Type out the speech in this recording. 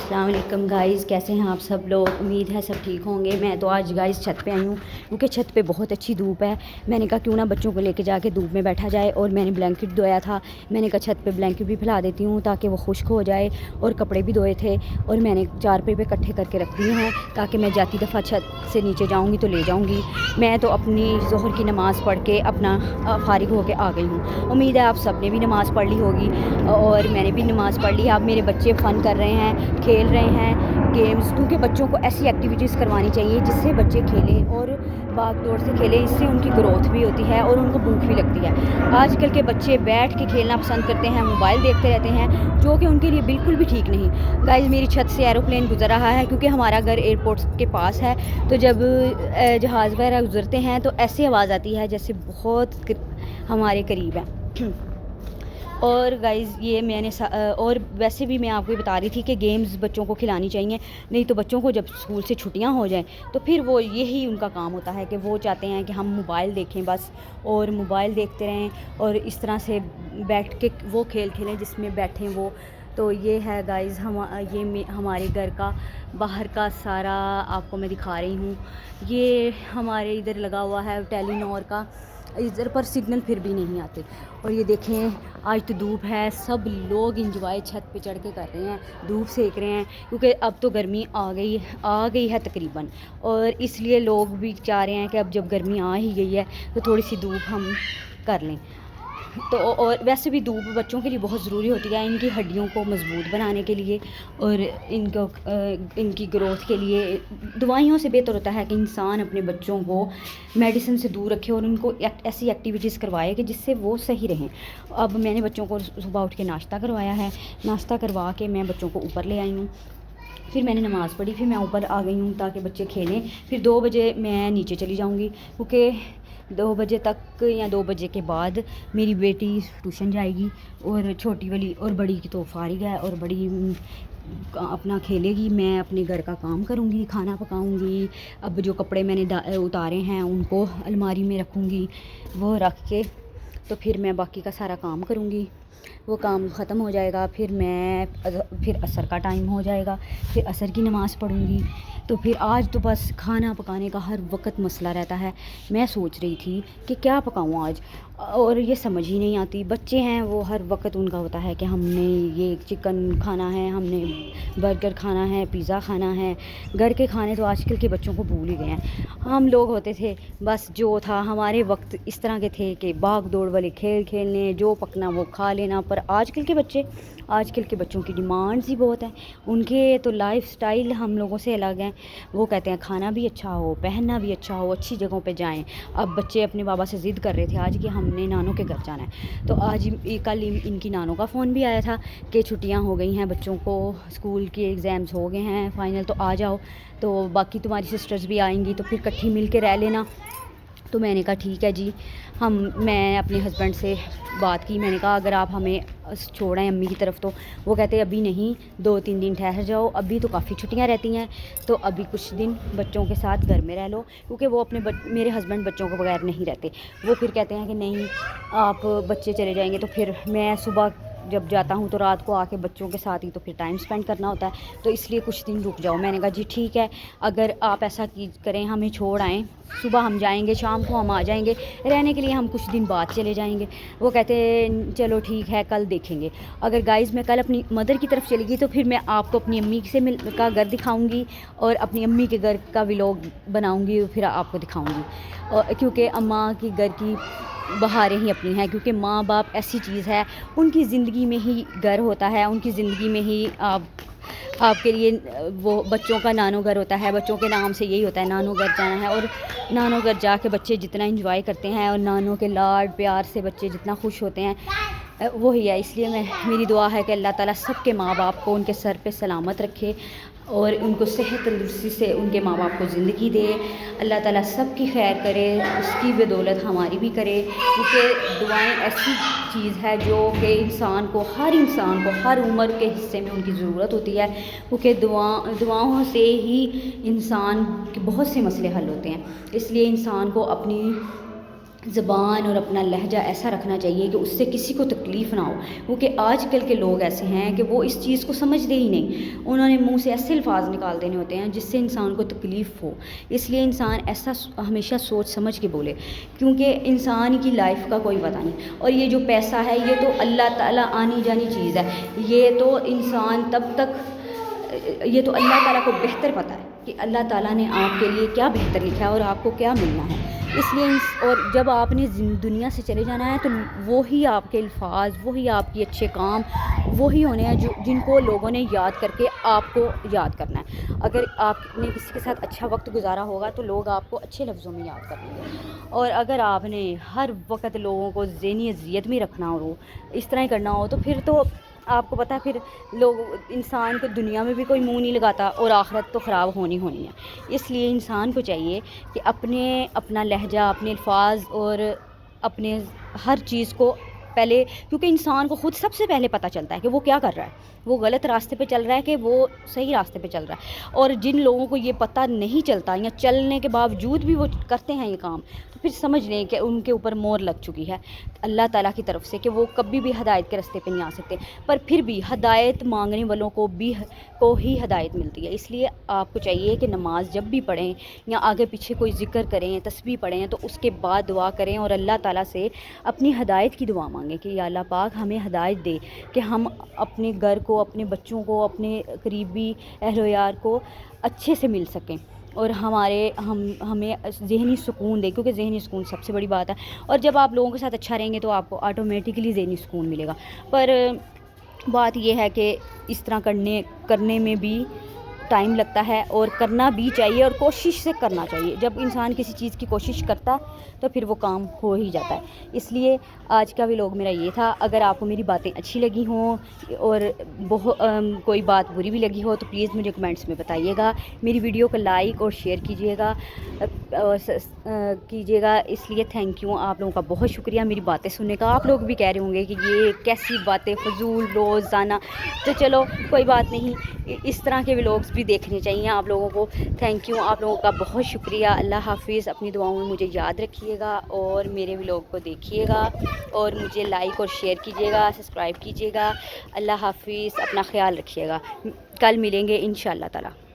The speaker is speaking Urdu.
السلام علیکم گائز، کیسے ہیں آپ سب لوگ؟ امید ہے سب ٹھیک ہوں گے۔ میں تو آج گائز چھت پہ آئی ہوں کیونکہ چھت پہ بہت اچھی دھوپ ہے۔ میں نے کہا کیوں نہ بچوں کو لے کے جا کے دھوپ میں بیٹھا جائے، اور میں نے بلینکٹ دھویا تھا، میں نے کہا چھت پہ بلینکٹ بھی پھیلا دیتی ہوں تاکہ وہ خشک ہو جائے، اور کپڑے بھی دھوئے تھے اور میں نے چارپائی پہ اکٹھے کر کے رکھ دیے ہیں تاکہ میں جاتی دفعہ چھت سے نیچے جاؤں گی تو لے جاؤں گی۔ میں تو اپنی ظہر کی نماز پڑھ کے اپنا فارغ ہو کے آ گئی ہوں۔ امید ہے آپ سب نے بھی نماز پڑھ لی ہوگی اور میں نے بھی نماز پڑھ لی ہے۔ اب میرے بچے فن کر رہے ہیں، کھیل رہے ہیں گیمز، کیونکہ بچوں کو ایسی ایکٹیویٹیز کروانی چاہیے جس سے بچے کھیلیں اور بھاگ دوڑ سے کھیلیں، اس سے ان کی گروتھ بھی ہوتی ہے اور ان کو بھوک بھی لگتی ہے۔ آج کل کے بچے بیٹھ کے کھیلنا پسند کرتے ہیں، موبائل دیکھتے رہتے ہیں، جو کہ ان کے لیے بالکل بھی ٹھیک نہیں۔ گائز میری چھت سے ایروپلین گزر رہا ہے کیونکہ ہمارا گھر ایئرپورٹ کے پاس ہے، تو جب جہاز وغیرہ گزرتے ہیں تو ایسی آواز آتی ہے جیسے بہت ہمارے قریب ہے۔ اور گائز یہ میں نے اور ویسے بھی میں آپ کو بتا رہی تھی کہ گیمز بچوں کو کھلانی چاہیے، نہیں تو بچوں کو جب اسکول سے چھٹیاں ہو جائیں تو پھر وہ یہی ان کا کام ہوتا ہے کہ وہ چاہتے ہیں کہ ہم موبائل دیکھیں بس، اور موبائل دیکھتے رہیں اور اس طرح سے بیٹھ کے وہ کھیل کھیلیں جس میں بیٹھیں وہ۔ تو یہ ہے گائز یہ ہمارے گھر کا باہر کا سارا آپ کو میں دکھا رہی ہوں۔ یہ ہمارے ادھر لگا ہوا ہے ٹیلی نور کا، ادھر پر سگنل پھر بھی نہیں آتے۔ اور یہ دیکھیں آج تو دھوپ ہے، سب لوگ انجوائے چھت پہ چڑھ کے کر رہے ہیں، دھوپ سیک رہے ہیں کیونکہ اب تو گرمی آ گئی ہے تقریباً، اور اس لیے لوگ بھی چاہ رہے ہیں کہ اب جب گرمی آ ہی گئی ہے تو تھوڑی سی دھوپ ہم کر لیں۔ تو اور ویسے بھی دھوپ بچوں کے لیے بہت ضروری ہوتی ہے، ان کی ہڈیوں کو مضبوط بنانے کے لیے اور ان کی گروتھ کے لیے۔ دوائیوں سے بہتر ہوتا ہے کہ انسان اپنے بچوں کو میڈیسن سے دور رکھے اور ان کو ایسی ایکٹیویٹیز کروائے کہ جس سے وہ صحیح رہیں۔ اب میں نے بچوں کو صبح اٹھ کے ناشتہ کروایا ہے، ناشتہ کروا کے میں بچوں کو اوپر لے آئی ہوں، پھر میں نے نماز پڑھی، پھر میں اوپر آ گئی ہوں تاکہ بچے کھیلیں، پھر 2 بجے میں نیچے چلی جاؤں گی کیونکہ 2 بجے تک یا 2 بجے کے بعد میری بیٹی ٹیوشن جائے گی، اور چھوٹی والی اور بڑی کی تو فارغ ہے، اور بڑی اپنا کھیلے گی، میں اپنے گھر کا کام کروں گی، کھانا پکاؤں گی۔ اب جو کپڑے میں نے اتارے ہیں ان کو الماری میں رکھوں گی، وہ رکھ کے تو پھر میں باقی کا سارا کام کروں گی۔ وہ کام ختم ہو جائے گا، پھر عصر کا ٹائم ہو جائے گا، پھر عصر کی نماز پڑھوں گی۔ تو پھر آج تو بس کھانا پکانے کا ہر وقت مسئلہ رہتا ہے۔ میں سوچ رہی تھی کہ کیا پکاؤں آج، اور یہ سمجھ ہی نہیں آتی۔ بچے ہیں وہ ہر وقت ان کا ہوتا ہے کہ ہم نے یہ چکن کھانا ہے، ہم نے برگر کھانا ہے، پیزا کھانا ہے۔ گھر کے کھانے تو آج کل کے بچوں کو بھول ہی گئے ہیں۔ ہم لوگ ہوتے تھے بس جو تھا ہمارے وقت اس طرح کے تھے کہ بھاگ دوڑ والے کھیل کھیلنے، جو پکنا وہ کھا لینا۔ پر آج کل کے بچوں کی ڈیمانڈز ہی بہت ہیں، ان کے تو لائف سٹائل ہم لوگوں سے الگ ہیں۔ وہ کہتے ہیں کھانا بھی اچھا ہو، پہننا بھی اچھا ہو، اچھی جگہوں پہ جائیں۔ اب بچے اپنے بابا سے ضد کر رہے تھے آج کہ ہم نے نانوں کے گھر جانا ہے، تو آج کل ان کی نانوں کا فون بھی آیا تھا کہ چھٹیاں ہو گئی ہیں بچوں کو، اسکول کے ایگزامز ہو گئے ہیں فائنل، تو آ جاؤ، تو باقی تمہاری سسٹرز بھی آئیں گی تو پھر کٹھی مل کے رہ لینا۔ تو میں نے کہا ٹھیک ہے جی۔ میں اپنے ہسبینڈ سے بات کی، میں نے کہا اگر آپ ہمیں چھوڑیں امی کی طرف، تو وہ کہتے ابھی نہیں، 2-3 دن ٹھہر جاؤ، ابھی تو کافی چھٹیاں رہتی ہیں، تو ابھی کچھ دن بچوں کے ساتھ گھر میں رہ لو، کیونکہ وہ میرے ہسبینڈ بچوں کو بغیر نہیں رہتے۔ وہ پھر کہتے ہیں کہ نہیں آپ بچے چلے جائیں گے تو پھر میں صبح جب جاتا ہوں تو رات کو آ کے بچوں کے ساتھ ہی تو پھر ٹائم سپینڈ کرنا ہوتا ہے، تو اس لیے کچھ دن رک جاؤ۔ میں نے کہا جی ٹھیک ہے، اگر آپ ایسا کریں ہمیں چھوڑ آئیں، صبح ہم جائیں گے، شام کو ہم آ جائیں گے رہنے کے لیے، ہم کچھ دن بعد چلے جائیں گے۔ وہ کہتے چلو ٹھیک ہے کل دیکھیں گے۔ اگر گائز میں کل اپنی مدر کی طرف چلی گئی تو پھر میں آپ کو اپنی امی سے کا گھر دکھاؤں گی، اور اپنی امی کے گھر کا ولاگ بناؤں گی، پھر آپ کو دکھاؤں گی، کیونکہ اماں کی گھر کی بہاریں ہی اپنی ہیں، کیونکہ ماں باپ ایسی چیز ہے، ان کی زندگی میں ہی گھر ہوتا ہے، ان کی زندگی میں ہی آپ کے لیے وہ بچوں کا نانو گھر ہوتا ہے، بچوں کے نام سے یہی ہوتا ہے نانو گھر جانا ہے، اور نانو گھر جا کے بچے جتنا انجوائے کرتے ہیں اور نانوں کے لاڈ پیار سے بچے جتنا خوش ہوتے ہیں وہی ہے۔ اس لیے میری دعا ہے کہ اللہ تعالیٰ سب کے ماں باپ کو ان کے سر پہ سلامت رکھے اور ان کو صحت تندرستی سے ان کے ماں باپ کو زندگی دے۔ اللہ تعالیٰ سب کی خیر کرے، اس کی بدولت ہماری بھی کرے، کیونکہ دعائیں ایسی چیز ہے جو کہ ہر انسان کو ہر عمر کے حصے میں ان کی ضرورت ہوتی ہے، کیونکہ دعاؤں سے ہی انسان کے بہت سے مسئلے حل ہوتے ہیں۔ اس لیے انسان کو اپنی زبان اور اپنا لہجہ ایسا رکھنا چاہیے کہ اس سے کسی کو تکلیف نہ ہو، کیونکہ آج کل کے لوگ ایسے ہیں کہ وہ اس چیز کو سمجھتے ہی نہیں، انہوں نے منہ سے ایسے الفاظ نکال دینے ہوتے ہیں جس سے انسان کو تکلیف ہو۔ اس لیے انسان ایسا ہمیشہ سوچ سمجھ کے بولے، کیونکہ انسان کی لائف کا کوئی پتہ نہیں، اور یہ جو پیسہ ہے یہ تو اللہ تعالیٰ آنی جانی چیز ہے، یہ تو انسان تب تک، یہ تو اللہ تعالیٰ کو بہتر پتہ ہے کہ اللہ تعالیٰ نے آپ کے لیے کیا بہتر لکھا ہے اور آپ کو کیا ملنا ہے۔ اس لیے اور جب آپ نے دنیا سے چلے جانا ہے تو وہی آپ کے الفاظ، وہی آپ کے اچھے کام وہی ہونے ہیں جن کو لوگوں نے یاد کر کے آپ کو یاد کرنا ہے۔ اگر آپ نے کسی کے ساتھ اچھا وقت گزارا ہوگا تو لوگ آپ کو اچھے لفظوں میں یاد کریں گے، اور اگر آپ نے ہر وقت لوگوں کو ذہنی اذیت میں رکھنا ہو، اس طرح ہی کرنا ہو، تو پھر تو آپ کو پتہ ہے پھر لوگ، انسان کو دنیا میں بھی کوئی منہ نہیں لگاتا اور آخرت تو خراب ہونی ہے۔ اس لیے انسان کو چاہیے کہ اپنا لہجہ، اپنے الفاظ اور اپنے ہر چیز کو پہلے، کیونکہ انسان کو خود سب سے پہلے پتہ چلتا ہے کہ وہ کیا کر رہا ہے، وہ غلط راستے پہ چل رہا ہے کہ وہ صحیح راستے پہ چل رہا ہے۔ اور جن لوگوں کو یہ پتہ نہیں چلتا یا چلنے کے باوجود بھی وہ کرتے ہیں یہ کام، تو پھر سمجھ لیں کہ ان کے اوپر مور لگ چکی ہے اللہ تعالیٰ کی طرف سے کہ وہ کبھی بھی ہدایت کے راستے پہ نہیں آ سکتے۔ پر پھر بھی ہدایت مانگنے والوں کو ہی ہدایت ملتی ہے۔ اس لیے آپ کو چاہیے کہ نماز جب بھی پڑھیں یا آگے پیچھے کوئی ذکر کریں، تسبیح پڑھیں، تو اس کے بعد دعا کریں اور اللہ تعالیٰ سے اپنی ہدایت کی دعا مانگیں کہ یا اللہ پاک ہمیں ہدایت دے کہ ہم اپنے گھر کو، اپنے بچوں کو، اپنے قریبی اہل و یار کو اچھے سے مل سکیں، اور ہمیں ذہنی سکون دے، کیونکہ ذہنی سکون سب سے بڑی بات ہے۔ اور جب آپ لوگوں کے ساتھ اچھا رہیں گے تو آپ کو آٹومیٹکلی ذہنی سکون ملے گا۔ پر بات یہ ہے کہ اس طرح کرنے میں بھی ٹائم لگتا ہے، اور کرنا بھی چاہیے اور کوشش سے کرنا چاہیے۔ جب انسان کسی چیز کی کوشش کرتا ہے تو پھر وہ کام ہو ہی جاتا ہے۔ اس لیے آج کا ولاگ میرا یہ تھا۔ اگر آپ کو میری باتیں اچھی لگی ہوں اور کوئی بات بری بھی لگی ہو تو پلیز مجھے کمنٹس میں بتائیے گا۔ میری ویڈیو کو لائک اور شیئر کیجیے گا۔ اس لیے تھینک یو، آپ لوگوں کا بہت شکریہ میری باتیں سننے کا۔ آپ لوگ بھی کہہ رہے ہوں گے کہ یہ کیسی باتیں فضول روزانہ، تو چلو کوئی بات نہیں، اس طرح کے ولاگس بھی دیکھنے چاہیے آپ لوگوں کو۔ تھینک یو، آپ لوگوں کا بہت شکریہ۔ اللہ حافظ۔ اپنی دعاؤں میں مجھے یاد رکھیے گا اور میرے ولاگ کو دیکھیے گا اور مجھے لائک اور شیئر کیجیے گا، سبسکرائب کیجیے گا۔ اللہ حافظ، اپنا خیال رکھیے گا۔ کل ملیں گے انشاءاللہ تعالی۔